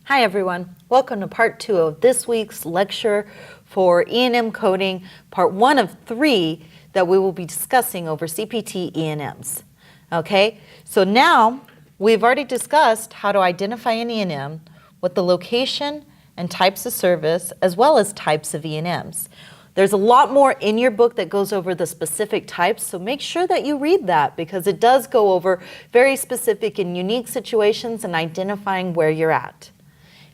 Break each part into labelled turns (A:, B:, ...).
A: Hi everyone, welcome to part 2 of this week's lecture for E&M coding, part 1 of 3 that we will be discussing over CPT E&Ms. Okay, so now we've already discussed how to identify an E&M, what the location and types of service, as well as types of E&Ms. There's a lot more in your book that goes over the specific types, so make sure that you read that because it does go over very specific and unique situations and identifying where you're at.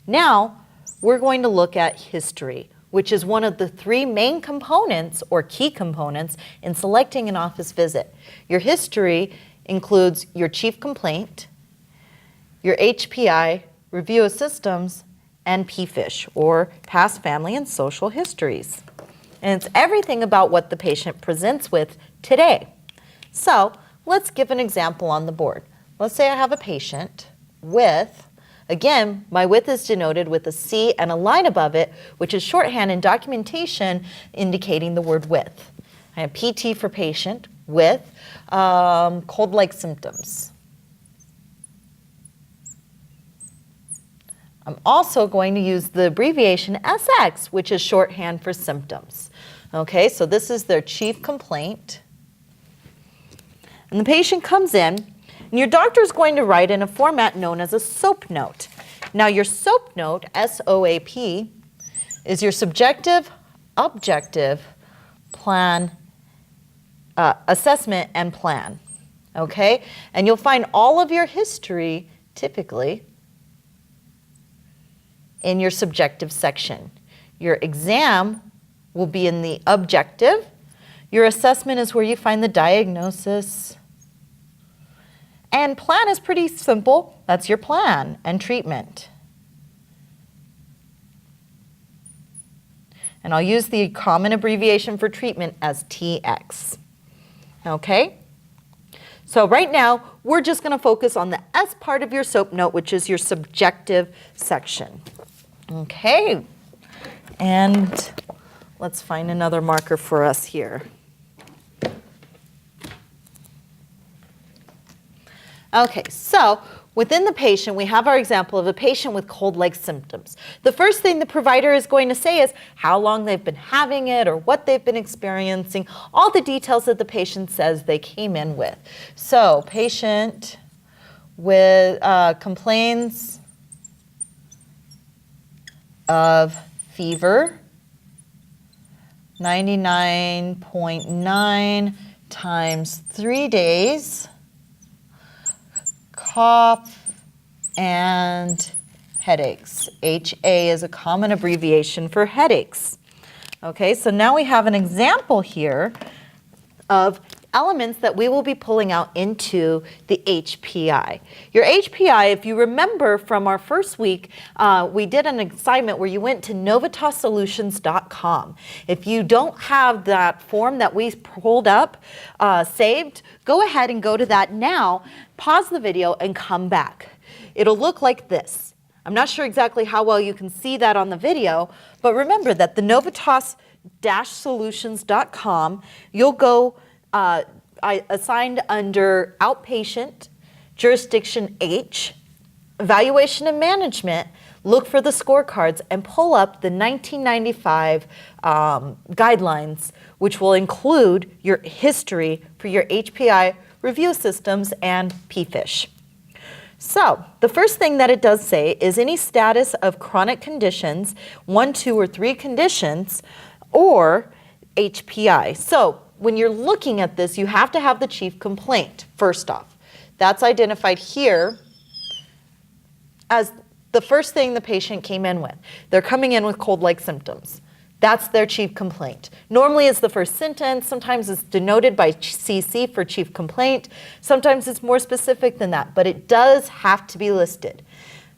A: Now, we're going to look at history, which is one of the 3 main components or key components in selecting an office visit. Your history includes your chief complaint, your HPI, review of systems, and PFSH, or past family and social histories. And it's everything about what the patient presents with today. So let's give an example on the board. Let's say I have a patient with, again, my with is denoted with a C and a line above it, which is shorthand in documentation indicating the word with. I have PT for patient with cold-like symptoms. I'm also going to use the abbreviation SX, which is shorthand for symptoms. Okay, so this is their chief complaint. And the patient comes in, and your doctor is going to write in a format known as a SOAP note. Now your SOAP note, S-O-A-P, is your subjective, objective, plan, assessment, and plan. Okay, and you'll find all of your history, typically, in your subjective section. Your exam will be in the objective. Your assessment is where you find the diagnosis. And plan is pretty simple. That's your plan and treatment. And I'll use the common abbreviation for treatment as TX. Okay? So right now, we're just going to focus on the S part of your SOAP note, which is your subjective section. Okay, and let's find another marker for us here. Okay, so within the patient, we have our example of a patient with cold-like symptoms. The first thing the provider is going to say is how long they've been having it or what they've been experiencing, all the details that the patient says they came in with. So patient with complains of fever, 99.9 times 3 days, cough, and headaches. HA is a common abbreviation for headaches. Okay, so now we have an example here of elements that we will be pulling out into the HPI. Your HPI, if you remember from our first week, we did an assignment where you went to novitossolutions.com. If you don't have that form that we pulled up saved, go ahead and go to that now, pause the video, and come back. It'll look like this. I'm not sure exactly how well you can see that on the video, but remember that the novitos-solutions.com, you'll go I assigned under Outpatient, Jurisdiction H, Evaluation and Management, look for the scorecards and pull up the 1995 guidelines, which will include your history for your HPI review systems and PFSH. So the first thing that it does say is any status of chronic conditions, 1, 2, or 3 conditions, or HPI. So when you're looking at this, you have to have the chief complaint, first off. That's identified here as the first thing the patient came in with. They're coming in with cold-like symptoms. That's their chief complaint. Normally it's the first sentence. Sometimes it's denoted by CC for chief complaint. Sometimes it's more specific than that, but it does have to be listed.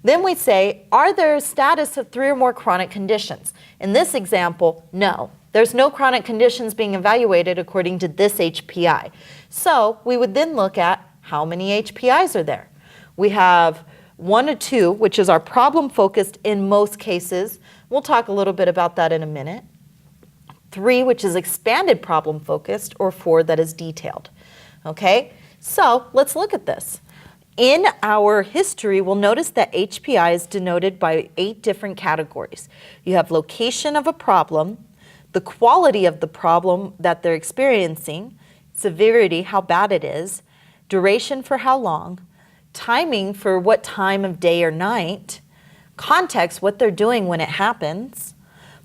A: Then we say, are there a status of 3 or more chronic conditions? In this example, no. There's no chronic conditions being evaluated according to this HPI. So we would then look at how many HPIs are there. We have 1 or 2, which is our problem focused in most cases. We'll talk a little bit about that in a minute. 3, which is expanded problem focused, or 4 that is detailed. Okay, so let's look at this. In our history, we'll notice that HPI is denoted by 8 different categories. You have location of a problem, the quality of the problem that they're experiencing, severity, how bad it is, duration for how long, timing for what time of day or night, context, what they're doing when it happens,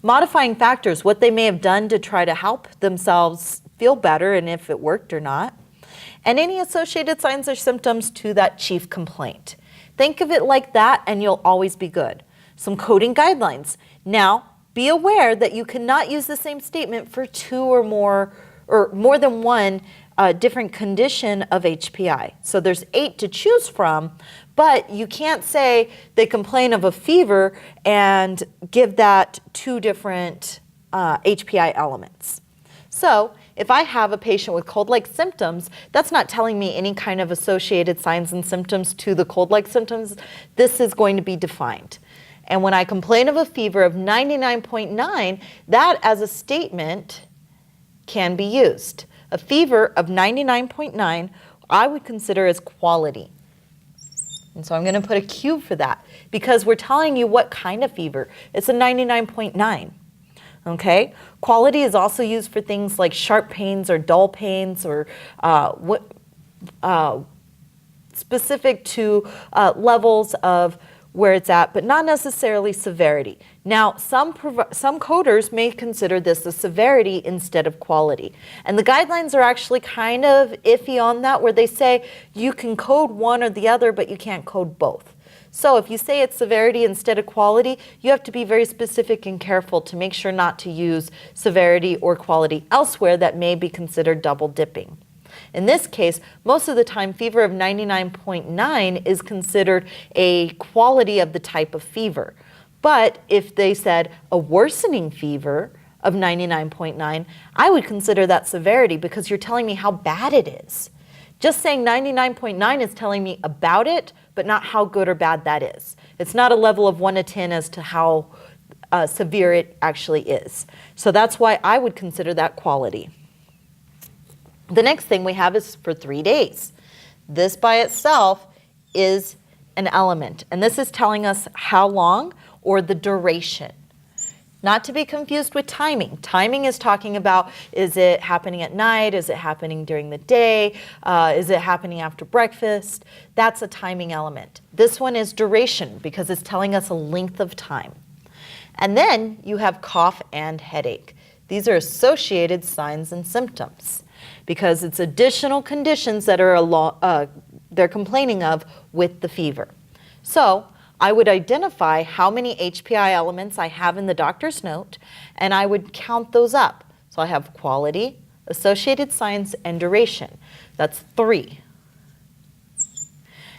A: modifying factors, what they may have done to try to help themselves feel better and if it worked or not, and any associated signs or symptoms to that chief complaint. Think of it like that and you'll always be good. Some coding guidelines. Now, be aware that you cannot use the same statement for 2 or more than one different condition of HPI. So there's 8 to choose from, but you can't say they complain of a fever and give that 2 different HPI elements. So if I have a patient with cold-like symptoms, that's not telling me any kind of associated signs and symptoms to the cold-like symptoms. This is going to be defined. And when I complain of a fever of 99.9, that as a statement can be used. A fever of 99.9, I would consider as quality. And so I'm going to put a Q for that because we're telling you what kind of fever. It's a 99.9. Okay? Quality is also used for things like sharp pains or dull pains or specific to levels of where it's at, but not necessarily severity. Now, some coders may consider this a severity instead of quality. And the guidelines are actually kind of iffy on that, where they say you can code one or the other, but you can't code both. So if you say it's severity instead of quality, you have to be very specific and careful to make sure not to use severity or quality elsewhere that may be considered double dipping. In this case, most of the time, fever of 99.9 is considered a quality of the type of fever. But if they said a worsening fever of 99.9, I would consider that severity because you're telling me how bad it is. Just saying 99.9 is telling me about it, but not how good or bad that is. It's not a level of 1 to 10 as to how severe it actually is. So that's why I would consider that quality. The next thing we have is for 3 days. This by itself is an element, and this is telling us how long or the duration. Not to be confused with timing. Timing is talking about, is it happening at night? Is it happening during the day? Is it happening after breakfast? That's a timing element. This one is duration because it's telling us a length of time. And then you have cough and headache. These are associated signs and symptoms because it's additional conditions that are they're complaining of with the fever. So I would identify how many HPI elements I have in the doctor's note, and I would count those up. So I have quality, associated signs, and duration. That's 3.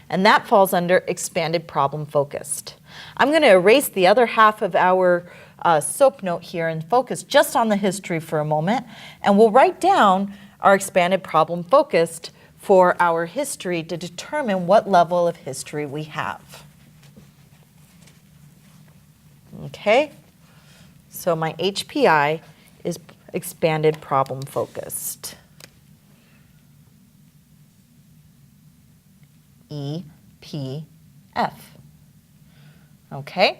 A: And that falls under expanded problem focused. I'm going to erase the other half of our SOAP note here and focus just on the history for a moment, and we'll write down our expanded problem focused for our history to determine what level of history we have. Okay, so my HPI is expanded problem focused. EPF. Okay.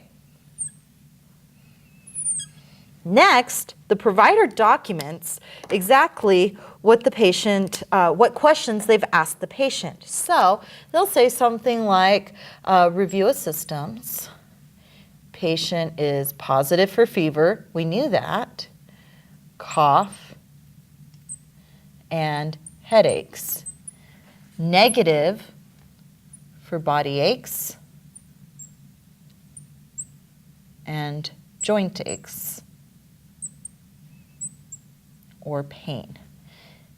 A: Next, the provider documents exactly what the patient, what questions they've asked the patient. So they'll say something like, review of systems. Patient is positive for fever. We knew that. Cough and headaches. Negative for body aches and joint aches or pain.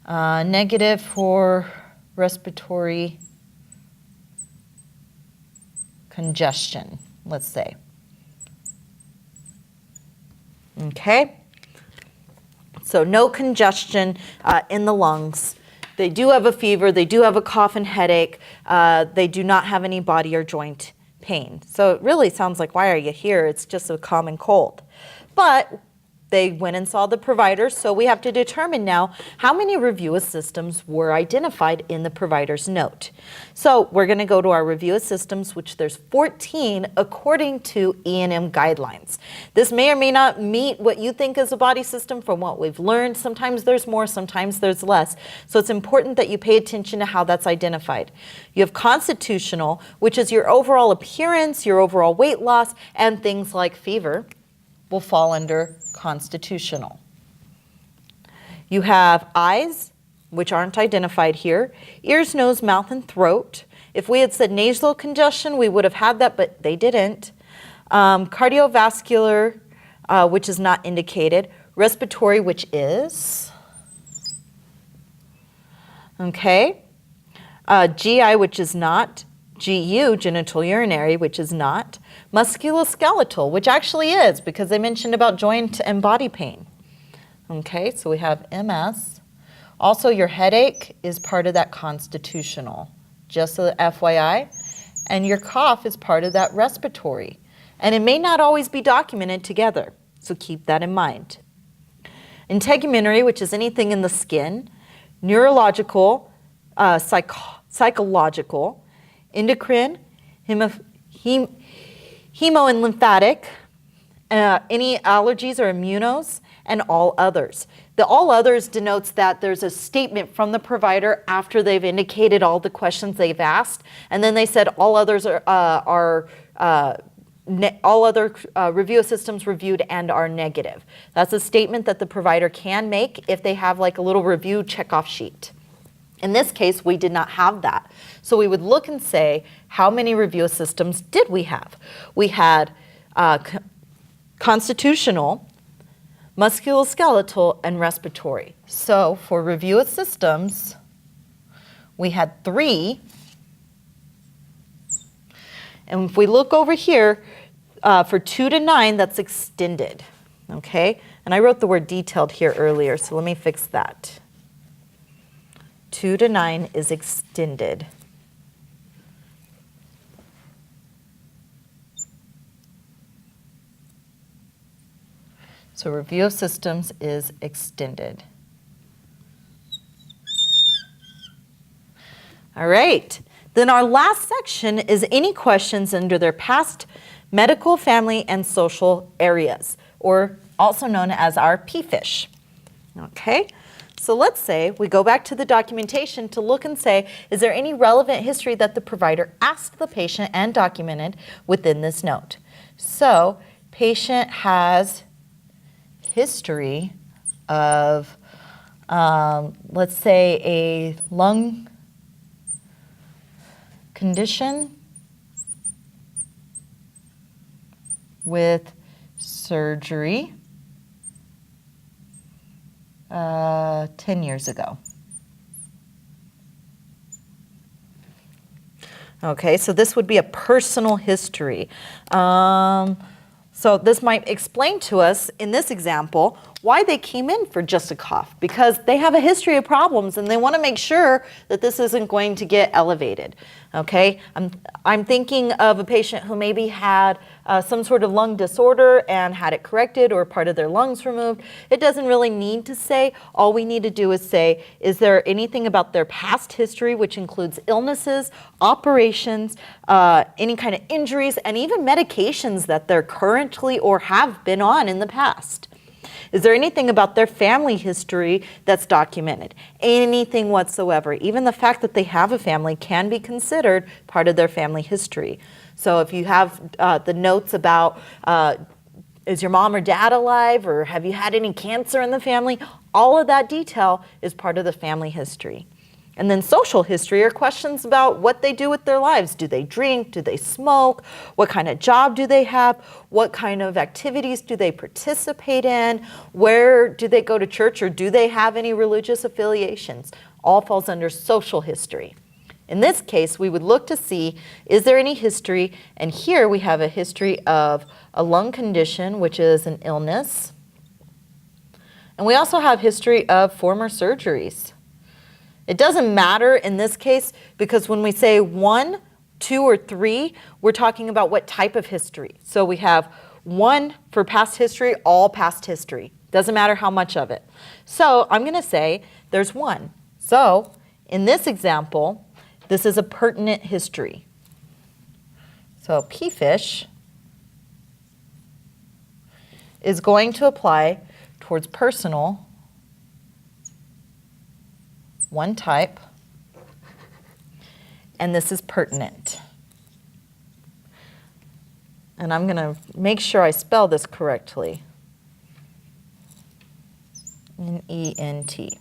A: Negative for respiratory congestion, let's say. Okay, so no congestion in the lungs. They do have a fever, they do have a cough and headache, they do not have any body or joint pain. So it really sounds like, why are you here? It's just a common cold. But They went and saw the provider, so we have to determine now how many review systems were identified in the provider's note. So we're going to go to our review systems, which there's 14 according to E&M guidelines. This may or may not meet what you think is a body system from what we've learned. Sometimes there's more, sometimes there's less. So it's important that you pay attention to how that's identified. You have constitutional, which is your overall appearance, your overall weight loss, and things like fever will fall under constitutional. You have eyes, which aren't identified here, ears, nose, mouth, and throat. If we had said nasal congestion, we would have had that, but they didn't. Cardiovascular, which is not indicated. Respiratory, which is. Okay. GI, which is not. GU, genital urinary, which is not. Musculoskeletal, which actually is, because they mentioned about joint and body pain. Okay, so we have MS. Also, your headache is part of that constitutional, just so FYI. And your cough is part of that respiratory. And it may not always be documented together, so keep that in mind. Integumentary, which is anything in the skin. Neurological, psychological, endocrine, hemo and lymphatic, any allergies or immunos, and all others. The all others denotes that there's a statement from the provider after they've indicated all the questions they've asked, and then they said all others are all other review systems reviewed and are negative. That's a statement that the provider can make if they have like a little review checkoff sheet. In this case, we did not have that. So we would look and say, how many review systems did we have? We had constitutional, musculoskeletal, and respiratory. So for review systems, we had 3. And if we look over here, for 2 to 9, that's extended, okay? And I wrote the word detailed here earlier, so let me fix that. 2 to 9 is extended. So review of systems is extended. All right. Then our last section is any questions under their past medical, family, and social areas, or also known as our PFSH. Okay. So let's say we go back to the documentation to look and say, is there any relevant history that the provider asked the patient and documented within this note? So patient has history of, let's say, a lung condition with surgery 10 years ago. Okay, so this would be a personal history. So this might explain to us, in this example, why they came in for just a cough, because they have a history of problems and they want to make sure that this isn't going to get elevated. Okay, I'm thinking of a patient who maybe had some sort of lung disorder and had it corrected or part of their lungs removed. It doesn't really need to say. All we need to do is say, is there anything about their past history, which includes illnesses, operations, any kind of injuries, and even medications that they're currently or have been on in the past? Is there anything about their family history that's documented? Anything whatsoever. Even the fact that they have a family can be considered part of their family history. So if you have the notes about, is your mom or dad alive, or have you had any cancer in the family? All of that detail is part of the family history. And then social history are questions about what they do with their lives. Do they drink? Do they smoke? What kind of job do they have? What kind of activities do they participate in? Where do they go to church, or do they have any religious affiliations? All falls under social history. In this case, we would look to see, is there any history? And here we have a history of a lung condition, which is an illness. And we also have history of former surgeries. It doesn't matter in this case, because when we say 1, 2, or 3, we're talking about what type of history. So we have 1 for past history, all past history. Doesn't matter how much of it. So I'm going to say there's 1. So in this example, this is a pertinent history. So PFSH is going to apply towards personal, 1 type, and this is pertinent. And I'm going to make sure I spell this correctly. N-E-N-T.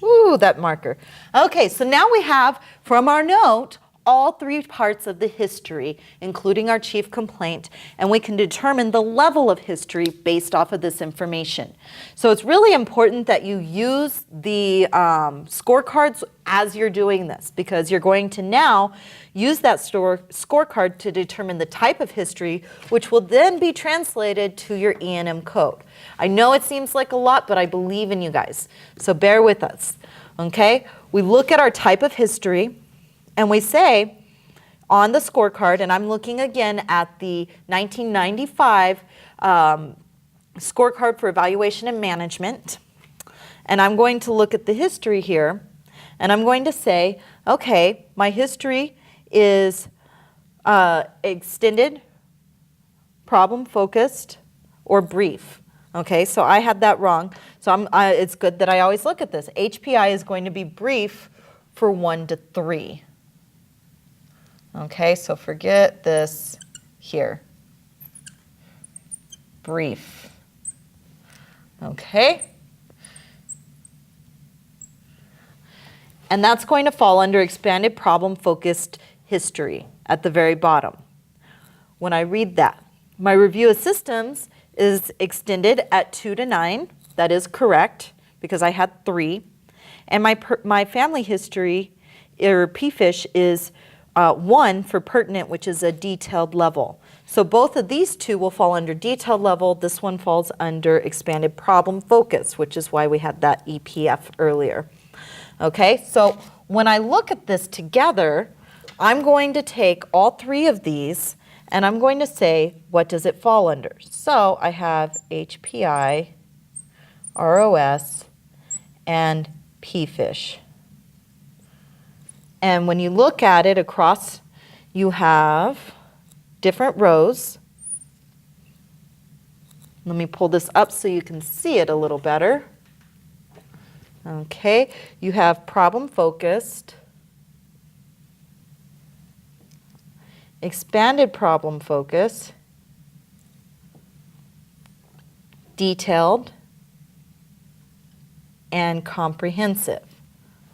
A: Ooh, that marker. Okay, so now we have, from our note, all 3 parts of the history, including our chief complaint, and we can determine the level of history based off of this information. So it's really important that you use the scorecards as you're doing this, because you're going to now use that scorecard to determine the type of history, which will then be translated to your E&M code. I know it seems like a lot, but I believe in you guys, so bear with us. Okay, we look at our type of history, and we say on the scorecard, and I'm looking again at the 1995 scorecard for evaluation and management, and I'm going to look at the history here, and I'm going to say, okay, my history is extended, problem-focused, or brief. Okay, so I had that wrong. So it's good that I always look at this. HPI is going to be brief for 1 to 3. Okay, so forget this here. Brief. Okay. And that's going to fall under expanded problem-focused history at the very bottom. When I read that, my review of systems is extended at 2 to 9. That is correct because I had 3. And my family history, or PFSH, is 1 for pertinent, which is a detailed level. So both of these 2 will fall under detailed level. This one falls under expanded problem focus, which is why we had that EPF earlier. Okay, so when I look at this together, I'm going to take all 3 of these and I'm going to say, what does it fall under? So I have HPI, ROS, and PFSH. And when you look at it across, you have different rows. Let me pull this up so you can see it a little better. Okay, you have problem-focused, expanded problem focus, detailed, and comprehensive.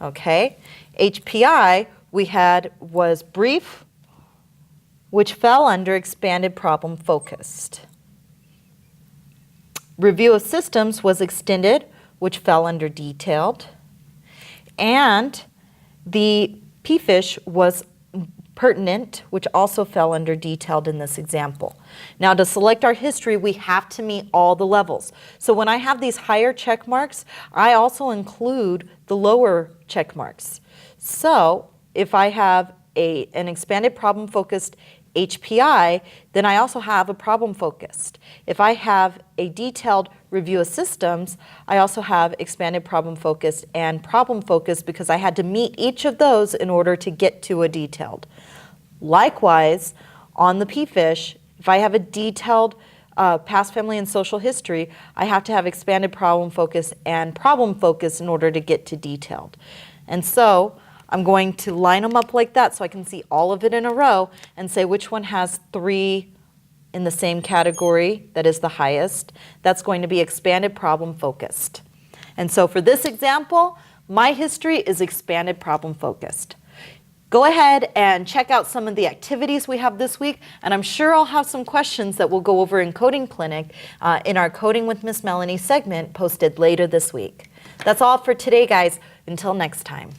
A: Okay, HPI we had was brief, which fell under expanded problem focused. Review of systems was extended, which fell under detailed. And the PFSH was pertinent, which also fell under detailed in this example. Now to select our history, we have to meet all the levels. So when I have these higher check marks, I also include the lower check marks. So if I have an expanded problem-focused HPI, then I also have a problem-focused. If I have a detailed review of systems, I also have expanded problem-focused and problem-focused because I had to meet each of those in order to get to a detailed. Likewise, on the PFSH, if I have a detailed past family and social history, I have to have expanded problem-focused and problem-focused in order to get to detailed. And so I'm going to line them up like that so I can see all of it in a row and say which one has 3 in the same category that is the highest. That's going to be expanded problem focused. And so for this example, my history is expanded problem focused. Go ahead and check out some of the activities we have this week, and I'm sure I'll have some questions that we'll go over in Coding Clinic in our Coding with Miss Melanie segment posted later this week. That's all for today, guys. Until next time.